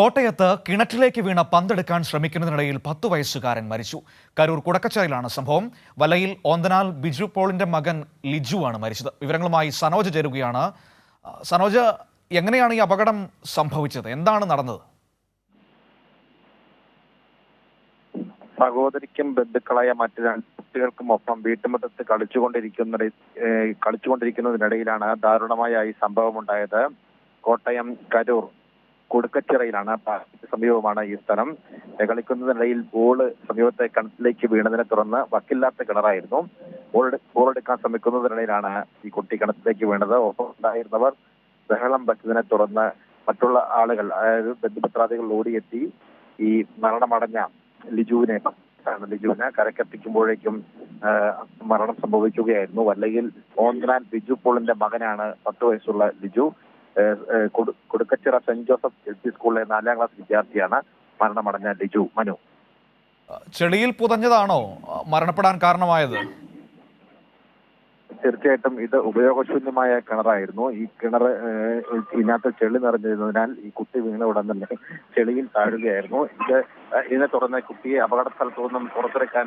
കോട്ടയത്ത് കിണറ്റിലേക്ക് വീണ പന്തെടുക്കാൻ ശ്രമിക്കുന്നതിനിടയിൽ 10 വയസ്സുകാരൻ മരിച്ചു. കരൂർ കുടക്കച്ചേരിയിലാണ് സംഭവം. വലയിൽ ഓന്തനാൽ ബിജു പോളിന്റെ മകൻ ലിജു ആണ് മരിച്ചത്. വിവരങ്ങളുമായി സനോജ് ചേരുകയാണ്. സനോജ്, എങ്ങനെയാണ് ഈ അപകടം സംഭവിച്ചത്? എന്താണ് നടന്നത്? സഹോദരിക്കും ബന്ധുക്കളായ മറ്റു രണ്ട് കുട്ടികൾക്കുമൊപ്പം വീട്ടുമുറ്റത്ത് കളിച്ചുകൊണ്ടിരിക്കുന്നതിനിടയിലാണ് ദാരുണമായ ഈ സംഭവം ഉണ്ടായത്. കോട്ടയം കരൂർ കുടുക്കച്ചിറയിലാണ്, സമീപമാണ് ഈ സ്ഥലം. കളിക്കുന്നതിനിടയിൽ ബോള് സമീപത്തെ കിണറ്റിലേക്ക് വീണതിനെ തുടർന്ന് വക്കില്ലാത്ത കിണറായിരുന്നു. ബോളെടുക്കാൻ ശ്രമിക്കുന്നതിനിടയിലാണ് ഈ കുട്ടി കിണറ്റിലേക്ക് വീണത്. ഒപ്പം ഉണ്ടായിരുന്നവർ ബഹളം വെച്ചതിനെ തുടർന്ന് മറ്റുള്ള ആളുകൾ, അതായത് ബന്ധുമിത്രാദികൾ ഓടിയെത്തി ഈ മരണമടഞ്ഞ ലിജുവിനെ കരക്കെത്തിക്കുമ്പോഴേക്കും മരണം സംഭവിക്കുകയായിരുന്നു. വല്ലയിൽ ഓന്തനാൽ ബിജു പോളിന്റെ മകനാണ് 10 വയസ്സുള്ള Liju. Kudukkachira saint Joseph L P സ്കൂളിലെ 4ാം ക്ലാസ് വിദ്യാർത്ഥിയാണ് മരണമടഞ്ഞ ലിജു. മനു, ചെളിയിൽ പുതഞ്ഞതാണോ മരണപ്പെടാൻ കാരണമായത്? തീർച്ചയായിട്ടും ഇത് ഉപയോഗശൂന്യമായ കിണറായിരുന്നു. ഈ കിണർ ഇതിനകത്ത് ചെളി നിറഞ്ഞിരുന്നതിനാൽ ഈ കുട്ടി വീണ ഉടൻ തന്നെ ചെളിയിൽ താഴുകയായിരുന്നു. ഇതിനെ തുടർന്ന് കുട്ടിയെ അപകട സ്ഥലത്തു നിന്നും പുറത്തിറക്കാൻ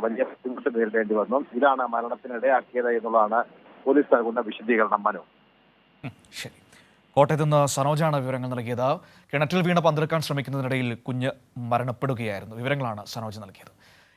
വലിയ ബുദ്ധിമുട്ട് നേരിടേണ്ടി വന്നു. ഇതാണ് മരണത്തിനിടയാക്കിയത് എന്നുള്ളതാണ് പോലീസ് നൽകുന്ന വിശദീകരണം. മനു, ശരി. കോട്ടയത്ത് നിന്ന് സനോജാണ് വിവരങ്ങൾ നൽകിയത്. കിണറ്റിൽ വീണ പന്തെടുക്കാൻ ശ്രമിക്കുന്നതിനിടയിൽ കുഞ്ഞ് മരണപ്പെടുകയായിരുന്നു. വിവരങ്ങളാണ് സനോജ് നൽകിയത്.